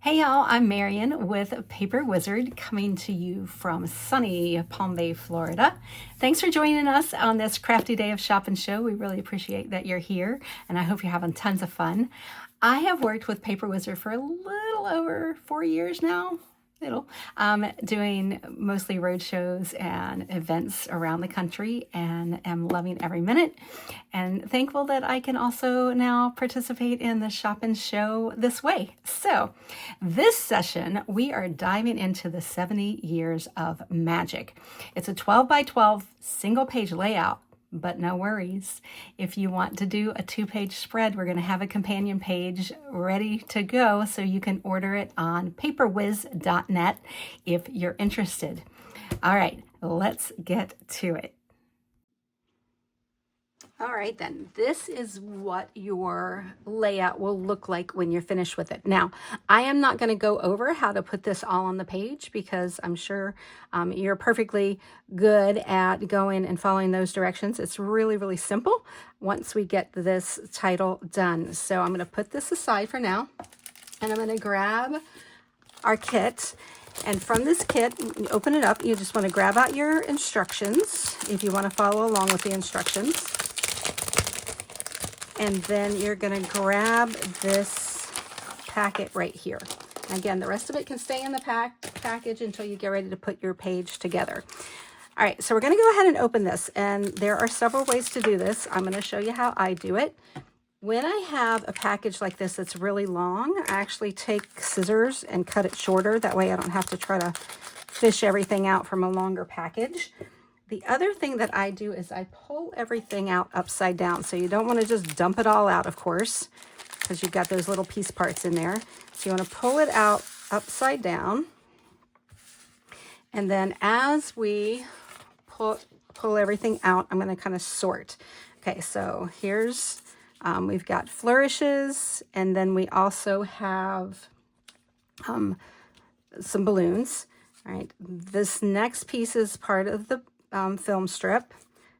Hey y'all, I'm Marian with Paper Wizard coming to you from sunny Palm Bay, Florida. Thanks for joining us on this crafty day of shop and show. We really appreciate that you're here and I hope you're having tons of fun. I have worked with Paper Wizard for a little over 4 years now. Doing mostly road shows and events around the country, and am loving every minute and thankful that I can also now participate in the shop and show this way. So this session, we are diving into the 70 years of magic. It's a 12 by 12 single page layout. But no worries. If you want to do a 2-page spread, we're going to have a companion page ready to go so you can order it on paperwiz.net if you're interested. All right, let's get to it. All right, then, this is what your layout will look like when you're finished with it. Now, I am not going to go over how to put this all on the page because I'm sure you're perfectly good at going and following those directions. It's really, really simple once we get this title done. So I'm going to put this aside for now, and I'm going to grab our kit. And from this kit, you open it up, you just want to grab out your instructions if you want to follow along with the instructions. And then you're going to grab this packet right here. Again, the rest of it can stay in the package until you get ready to put your page together. All right, so we're going to go ahead and open this. And there are several ways to do this. I'm going to show you how I do it. When I have a package like this that's really long, I actually take scissors and cut it shorter. That way I don't have to try to fish everything out from a longer package. The other thing that I do is I pull everything out upside down. So you don't want to just dump it all out, of course, because you've got those little piece parts in there. So you want to pull it out upside down. And then as we pull everything out, I'm going to kind of sort. Okay, so here's, we've got flourishes, and then we also have some balloons. All right, this next piece is part of the film strip.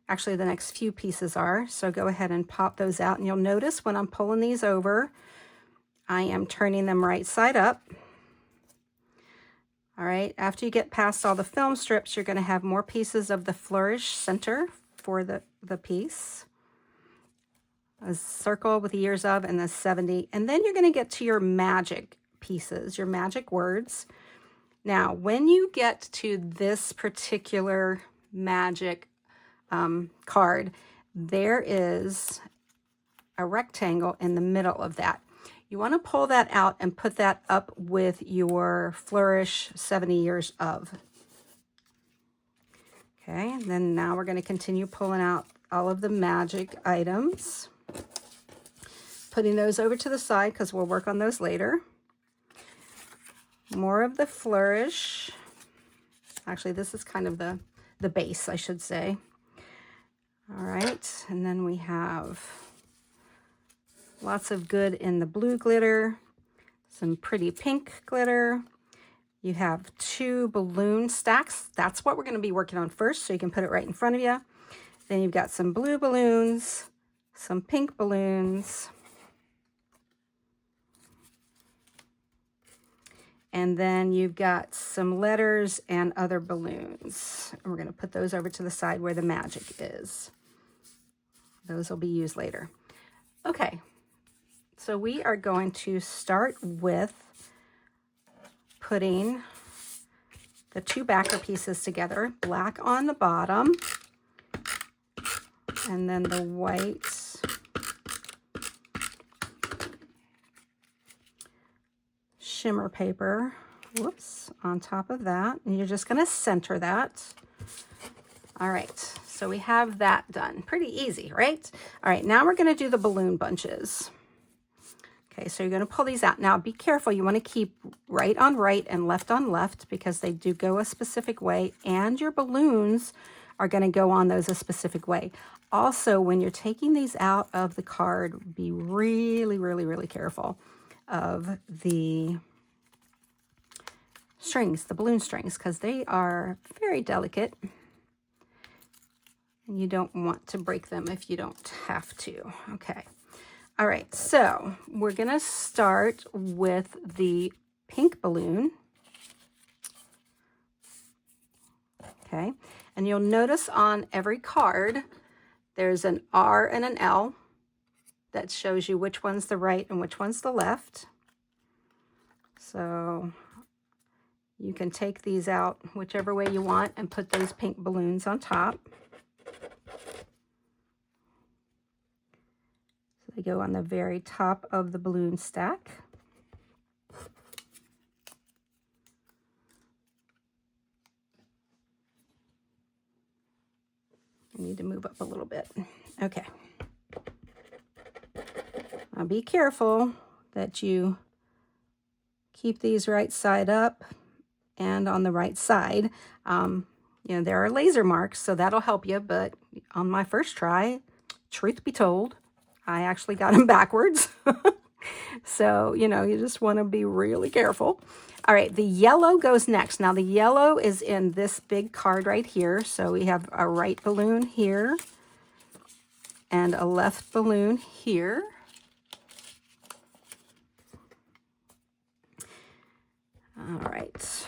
Actually, the next few pieces are. So go ahead and pop those out. And you'll notice when I'm pulling these over, I am turning them right side up. All right, after you get past all the film strips, you're going to have more pieces of the flourish center for the piece. A circle with the years of and the 70. And then you're going to get to your magic pieces, your magic words. Now, when you get to this particular magic card, there is a rectangle in the middle of that. You want to pull that out and put that up with your flourish 70 years of. Okay, and then now we're going to continue pulling out all of the magic items, putting those over to the side because we'll work on those later. More of the flourish. Actually, this is kind of the base, I should say. All right, and then we have lots of good in the blue glitter, some pretty pink glitter. You have 2 balloon stacks. That's what we're going to be working on first, so you can put it right in front of you. Then you've got some blue balloons, some pink balloons, and then you've got some letters and other balloons. And we're going to put those over to the side where the magic is. Those will be used later. Okay, so we are going to start with putting the 2 backer pieces together. Black on the bottom, and then the white shimmer paper, whoops, on top of that. And you're just going to center that. All right, so we have that done. Pretty easy, right? All right, now we're going to do the balloon bunches. Okay, so you're going to pull these out. Now be careful, you want to keep right on right and left on left because they do go a specific way, and your balloons are going to go on those a specific way. Also, when you're taking these out of the card, be really, really, really careful of the strings, the balloon strings, because they are very delicate. And you don't want to break them if you don't have to. Okay. All right, so we're going to start with the pink balloon. Okay, and you'll notice on every card, there's an R and an L that shows you which one's the right and which one's the left. So you can take these out whichever way you want and put those pink balloons on top. So they go on the very top of the balloon stack. I need to move up a little bit. Okay. Now be careful that you keep these right side up and on the right side. You know, there are laser marks, so that'll help you, but on my first try, truth be told, I actually got them backwards. So, you know, you just want to be really careful. All right, the yellow goes next. Now, the yellow is in this big card right here. So we have a right balloon here and a left balloon here. All right.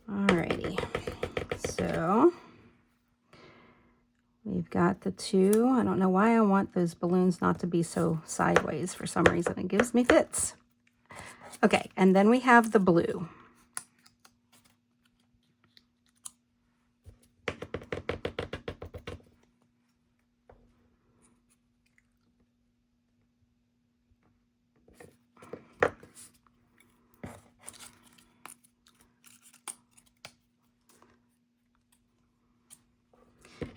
Alrighty, so we've got the two. I don't know why I want those balloons not to be so sideways. For some reason, it gives me fits. Okay, and then we have the blue.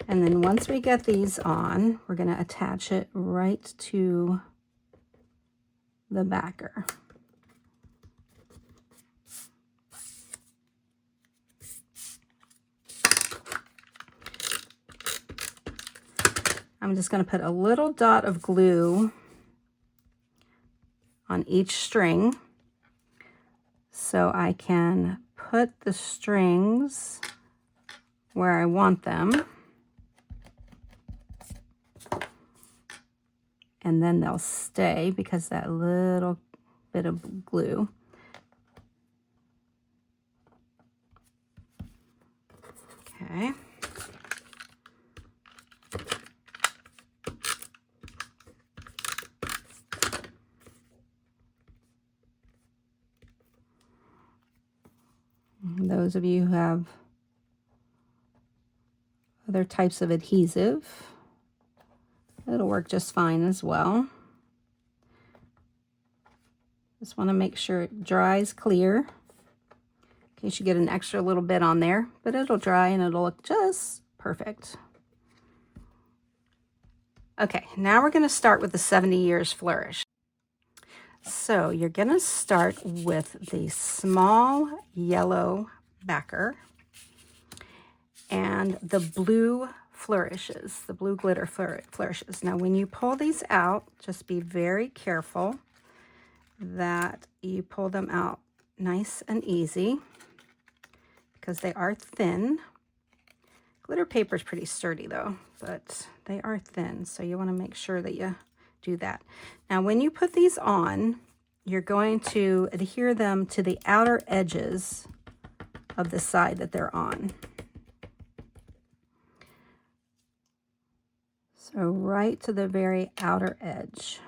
And then once we get these on, we're going to attach it right to the backer. I'm just going to put a little dot of glue on each string so I can put the strings where I want them. And then they'll stay because that little bit of glue. Okay. And those of you who have other types of adhesive, it'll work just fine as well. Just want to make sure it dries clear in case you get an extra little bit on there, but it'll dry and it'll look just perfect. Okay, now we're going to start with the 70 Years Flourish. So you're going to start with the small yellow backer and the blue flourishes, the blue glitter flourishes. Now, when you pull these out, just be very careful that you pull them out nice and easy because they are thin. Glitter paper is pretty sturdy though, but they are thin, so you want to make sure that you do that. Now, when you put these on, you're going to adhere them to the outer edges of the side that they're on. So right to the very outer edge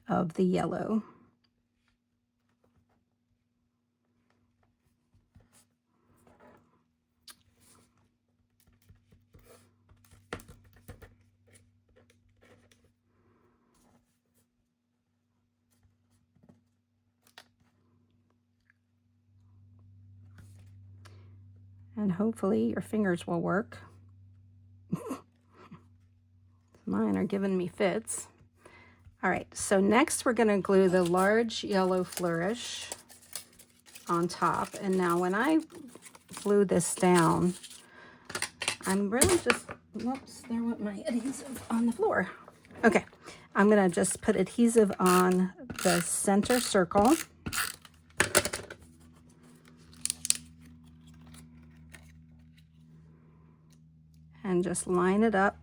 of the yellow. And hopefully your fingers will work. Mine are giving me fits. All right, so next we're going to glue the large yellow flourish on top. And now when I glue this down, I'm really just, whoops, there went my adhesive on the floor. Okay, I'm going to just put adhesive on the center circle. and just line it up.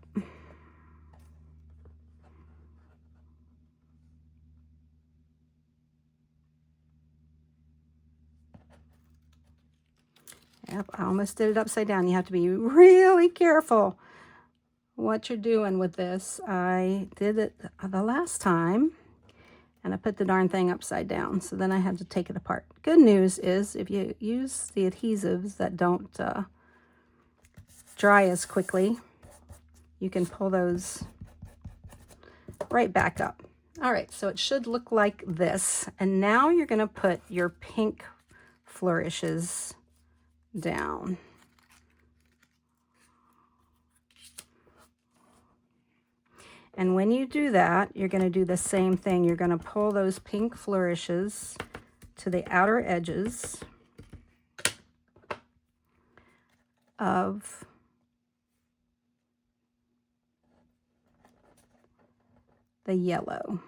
Yep, I almost did it upside down. You have to be really careful what you're doing with this. I did it the last time and I put the darn thing upside down, so then I had to take it apart. Good news is if you use the adhesives that don't dry as quickly, you can pull those right back up. All right, so it should look like this. And now you're going to put your pink flourishes down. And when you do that, you're going to do the same thing. You're going to pull those pink flourishes to the outer edges of the yellow.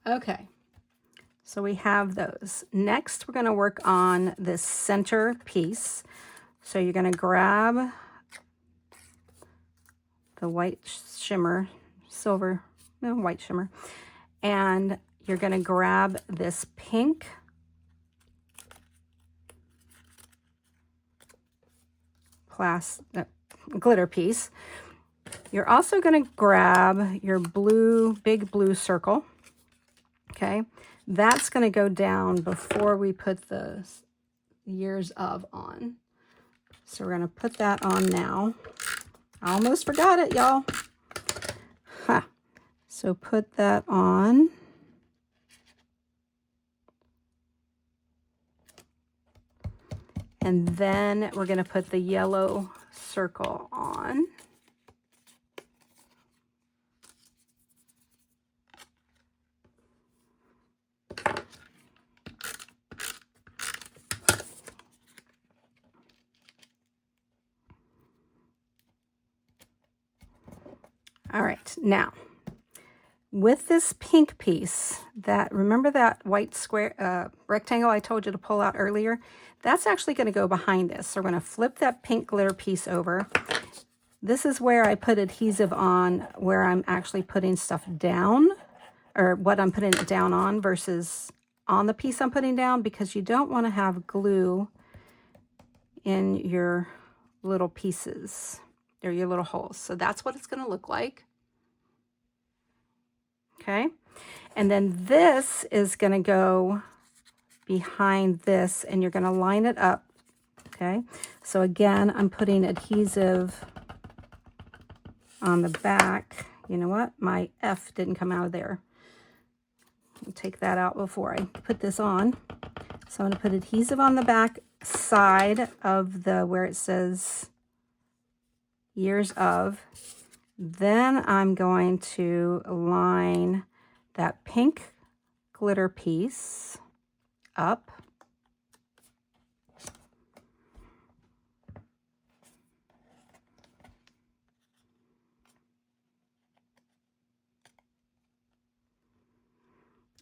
Okay, so we have those. Next, we're going to work on this center piece. So you're going to grab the white shimmer, white shimmer, and you're going to grab this pink glitter piece. You're also going to grab your big blue circle. Okay, that's going to go down before we put the years of on. So we're going to put that on now. I almost forgot it, y'all. Ha. So put that on. And then we're going to put the yellow circle on. All right, now with this pink piece, remember that white square rectangle I told you to pull out earlier? That's actually going to go behind this. So we're going to flip that pink glitter piece over. This is where I put adhesive on, where I'm actually putting stuff down, or what I'm putting it down on versus on the piece I'm putting down, because you don't want to have glue in your little pieces. They're your little holes. So that's what it's going to look like. Okay. And then this is going to go behind this, and you're going to line it up. Okay. So again, I'm putting adhesive on the back. You know what? My F didn't come out of there. I'll take that out before I put this on. So I'm going to put adhesive on the back side of where it says years of. Then I'm going to line that pink glitter piece up.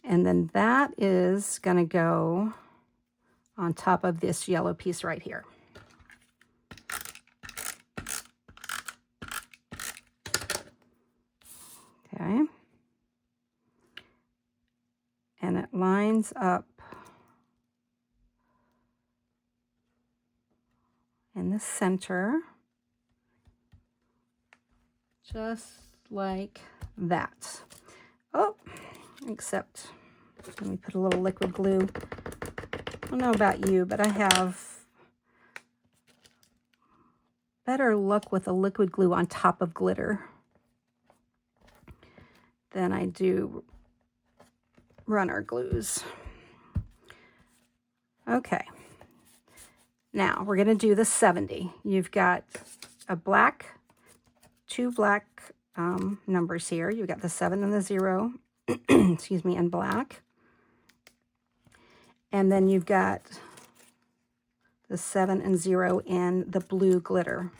And then that is going to go on top of this yellow piece right here. Okay. And it lines up in the center, just like that. Oh, except let me put a little liquid glue. I don't know about you, but I have better luck with a liquid glue on top of glitter than I do runner glues. Okay, now we're going to do the 70. You've got two black numbers here. You've got the 7 and the 0, excuse me, in black. And then you've got the 7 and 0 in the blue glitter.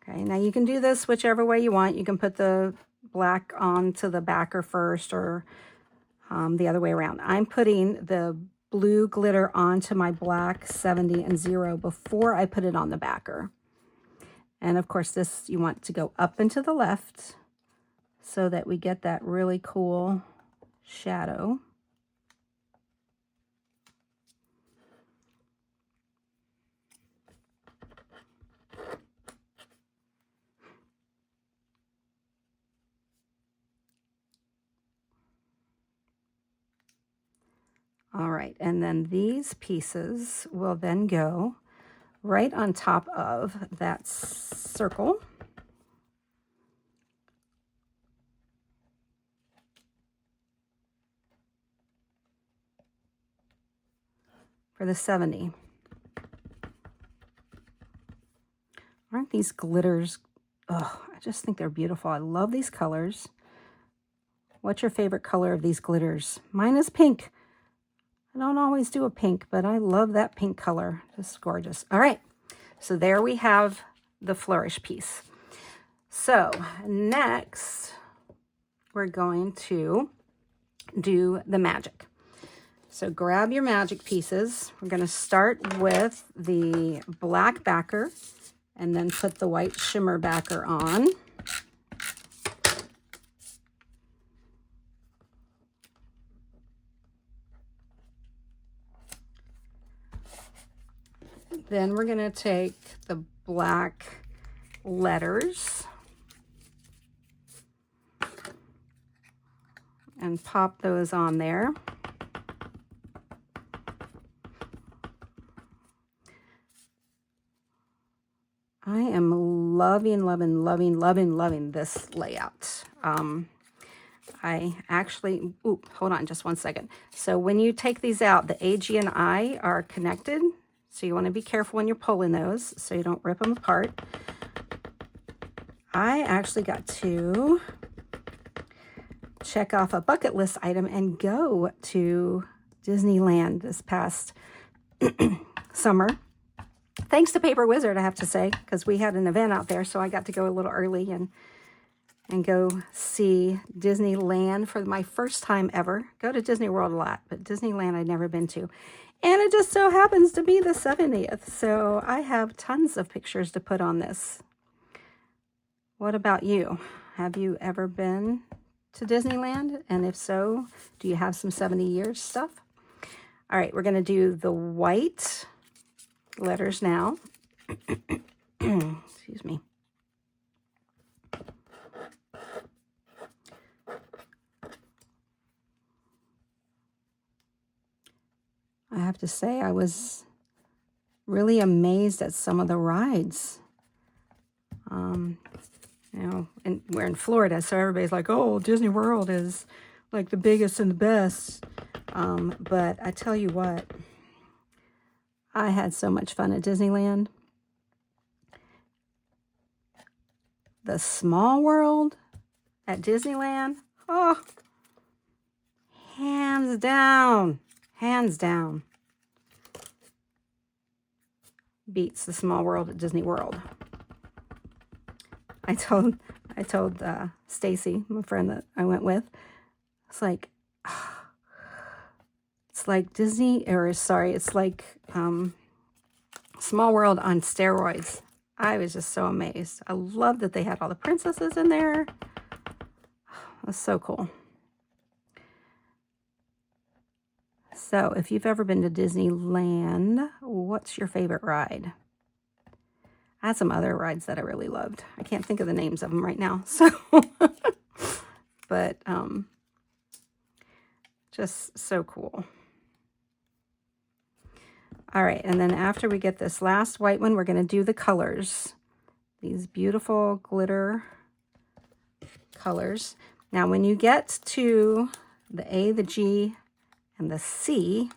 Okay, now you can do this whichever way you want. You can put the black onto the backer first, or the other way around. I'm putting the blue glitter onto my black 70 and 0 before I put it on the backer. And of course this, you want to go up and to the left so that we get that really cool shadow. All right, and then these pieces will then go right on top of that circle. For the 70. Aren't these glitters? Oh, I just think they're beautiful. I love these colors. What's your favorite color of these glitters? Mine is pink. I don't always do a pink, but I love that pink color. Just gorgeous. All right, so there we have the flourish piece. So next, we're going to do the magic. So grab your magic pieces. We're going to start with the black backer and then put the white shimmer backer on. Then we're going to take the black letters and pop those on there. I am loving this layout. I actually, hold on just one second. So when you take these out, the A, G, and I are connected. So you want to be careful when you're pulling those so you don't rip them apart. I actually got to check off a bucket list item and go to Disneyland this past summer. Thanks to Paper Wizard, I have to say, because we had an event out there, so I got to go a little early and go see Disneyland for my first time ever. Go to Disney World a lot, but Disneyland I'd never been to. And it just so happens to be the 70th, so I have tons of pictures to put on this. What about you? Have you ever been to Disneyland? And if so, do you have some 70 years stuff? All right, we're going to do the white letters now. Excuse me. I have to say, I was really amazed at some of the rides. You know, and we're in Florida, so everybody's like, oh, Disney World is like the biggest and the best. But I tell you what, I had so much fun at Disneyland. The Small World at Disneyland, oh, hands down, beats the Small World at Disney World. I told Stacy, my friend that I went with, it's like Disney, or sorry, it's like Small World on steroids. I was just so amazed. I love that they had all the princesses in there. That's so cool. So if you've ever been to Disneyland, what's your favorite ride? I had some other rides that I really loved. I can't think of the names of them right now. So, but just so cool. All right, and then after we get this last white one, we're going to do the colors. These beautiful glitter colors. Now, when you get to the A, the G, and the C,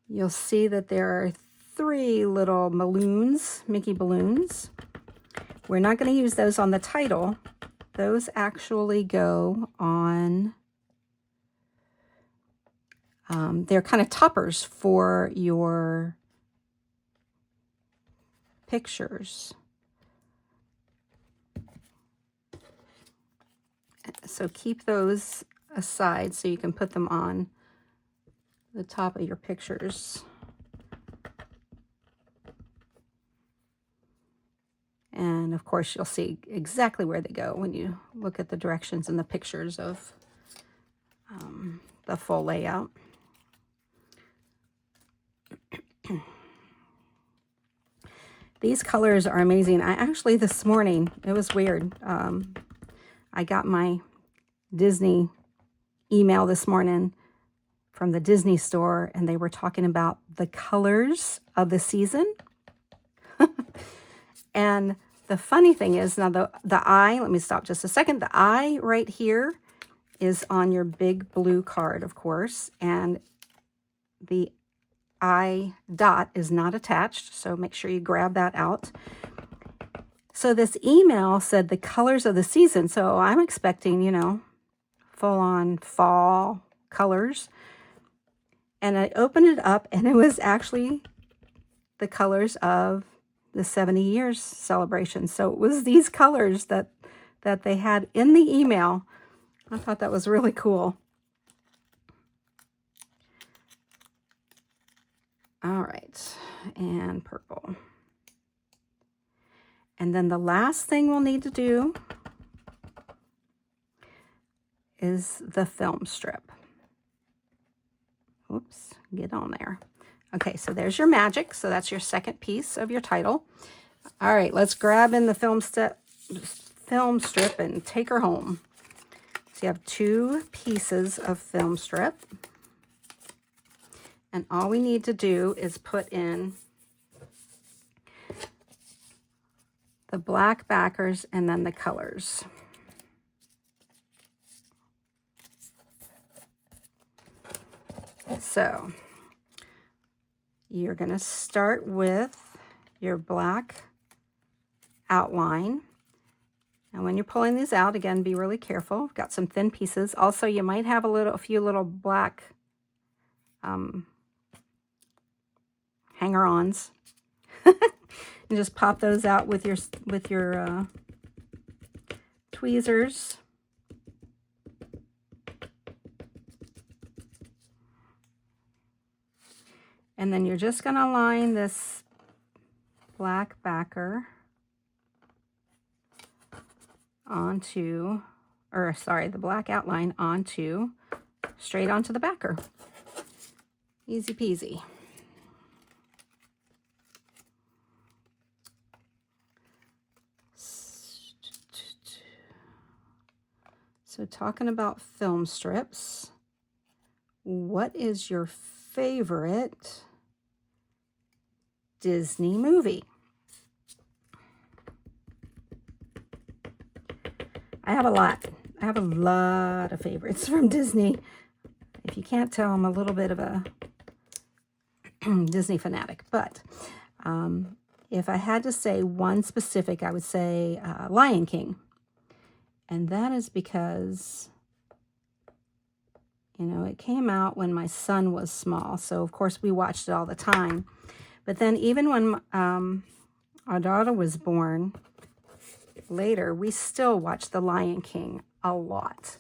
you'll see that there are 3 little balloons, Mickey balloons. We're not going to use those on the title. Those actually go on, they're kind of toppers for your pictures. So keep those aside so you can put them on the top of your pictures. And of course, you'll see exactly where they go when you look at the directions and the pictures of the full layout. These colors are amazing. I actually, this morning, it was weird. I got my Disney email this morning from the Disney store, and they were talking about the colors of the season. And the funny thing is, now the eye, let me stop just a second. The eye right here is on your big blue card, of course, and the eye dot is not attached, so make sure you grab that out. So this email said the colors of the season, so I'm expecting, you know, full-on fall colors. And I opened it up, and it was actually the colors of the 70 years celebration. So it was these colors that they had in the email. I thought that was really cool. All right, and purple. And then the last thing we'll need to do is the film strip. Oops, get on there. Okay, so there's your magic. So that's your second piece of your title. All right, let's grab in the film strip and take her home. So you have 2 pieces of film strip. And all we need to do is put in the black backers and then the colors. So you're going to start with your black outline. And when you're pulling these out, again, be really careful. Got some thin pieces. Also, you might have a few little black hanger-ons. And just pop those out with your tweezers. And then you're just going to line this black backer onto, or sorry, the black outline onto, straight onto the backer. Easy peasy. So talking about film strips, what is your favorite Disney movie? I have a lot. I have a lot of favorites from Disney. If you can't tell, I'm a little bit of a Disney fanatic. But if I had to say one specific, I would say Lion King. And that is because, you know, it came out when my son was small. So, of course, we watched it all the time. But then even when our daughter was born, later, we still watched The Lion King a lot.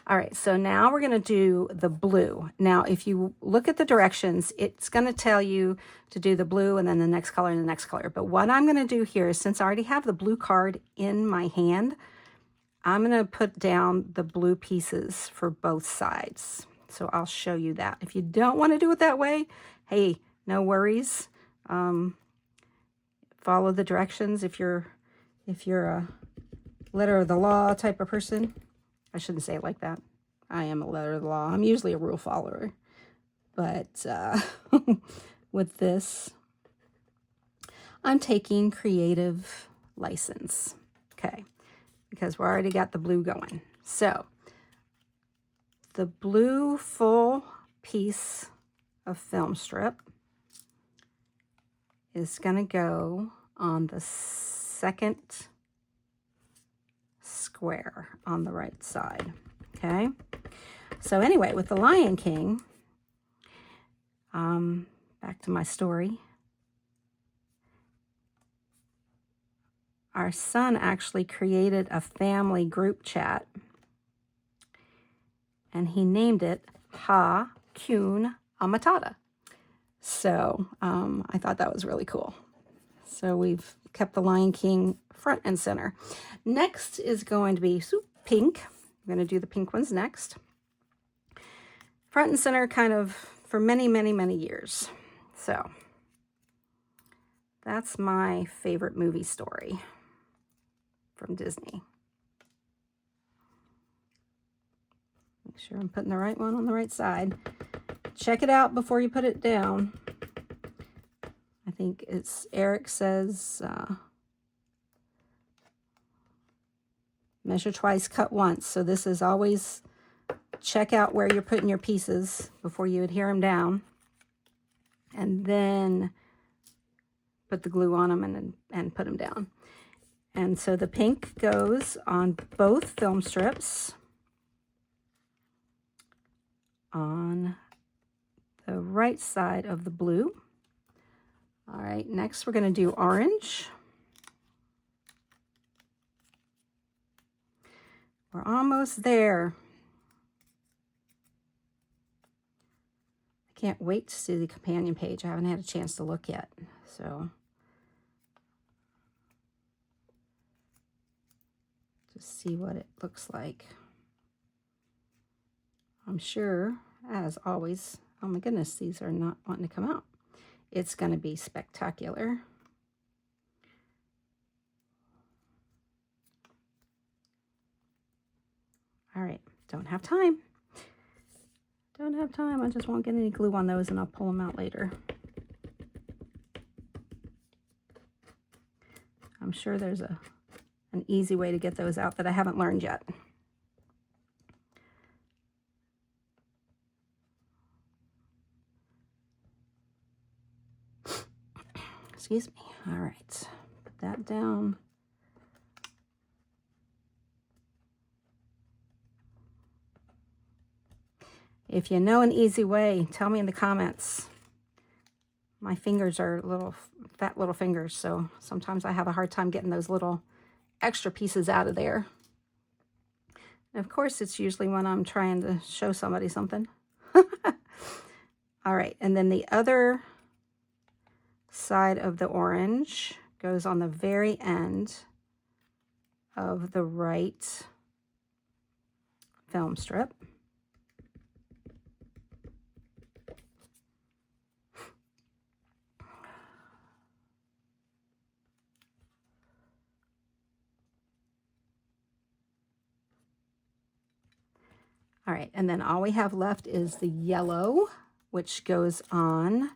All right, so now we're going to do the blue. Now, if you look at the directions, it's going to tell you to do the blue and then the next color and the next color. But what I'm going to do here is, since I already have the blue card in my hand, I'm going to put down the blue pieces for both sides. So I'll show you that. If you don't want to do it that way, hey, no worries. Follow the directions if you're a letter of the law type of person. I shouldn't say it like that. I am a letter of the law. I'm usually a rule follower. But with this, I'm taking creative license. Okay. Because we already got the blue going. So the blue full piece of film strip, is going to go on the second square on the right side. Okay, so anyway, with the Lion King, back to my story. Our son actually created a family group chat, and he named it Kuhn Matata. So I thought that was really cool. So we've kept the Lion King front and center. Next is going to be pink. I'm going to do the pink ones next. Front and center kind of for many, many, many years. So that's my favorite movie story from Disney. Make sure I'm putting the right one on the right side. Check it out before you put it down. I think it's, Eric says, measure twice, cut once. So this is always, check out where you're putting your pieces before you adhere them down. And then put the glue on them and put them down. And so the pink goes on both film strips on the right side of the blue. All right, next we're going to do orange. We're almost there. I can't wait to see the companion page. I haven't had a chance to look yet, so just see what it looks like. I'm sure, as always, oh my goodness, these are not wanting to come out. It's going to be spectacular. All right, don't have time. Don't have time. I just won't get any glue on those and I'll pull them out later. I'm sure there's an easy way to get those out that I haven't learned yet. Excuse me. All right, put that down. If you know an easy way, tell me in the comments. My fingers are little, fat little fingers, so sometimes I have a hard time getting those little extra pieces out of there. And of course, it's usually when I'm trying to show somebody something. All right, and then the other side of the orange goes on the very end of the right film strip. All right, and then all we have left is the yellow, which goes on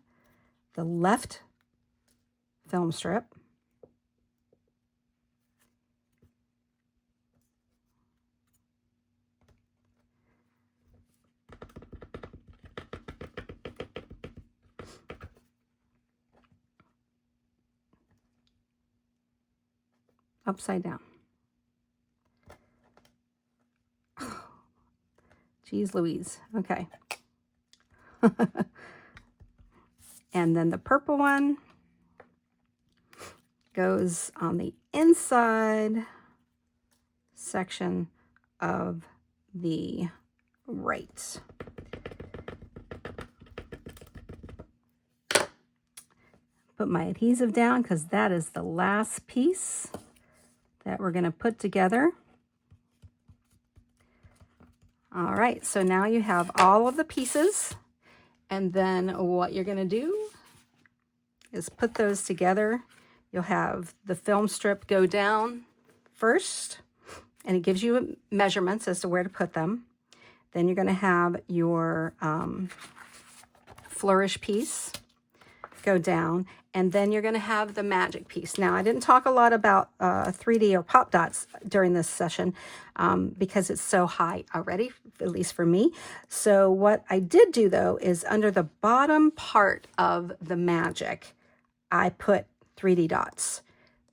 the left film strip. Upside down. Geez Louise. Okay. And then the purple one goes on the inside section of the right. Put my adhesive down because that is the last piece that we're going to put together. All right, so now you have all of the pieces, and then what you're going to do is put those together. You'll have the film strip go down first, and it gives you measurements as to where to put them. Then you're going to have your flourish piece go down, and then you're going to have the magic piece. Now, I didn't talk a lot about 3D or pop dots during this session because it's so high already, at least for me. So what I did do, though, is under the bottom part of the magic, I put 3D dots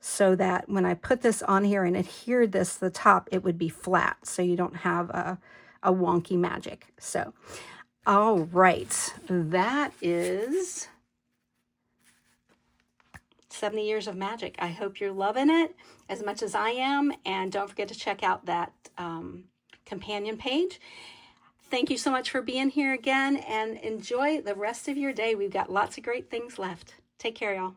so that when I put this on here and adhered this to the top, it would be flat, so you don't have a wonky magic. So, all right, that is 70 years of magic. I hope you're loving it as much as I am, and don't forget to check out that companion page. Thank you so much for being here again, and enjoy the rest of your day. We've got lots of great things left. Take care, y'all.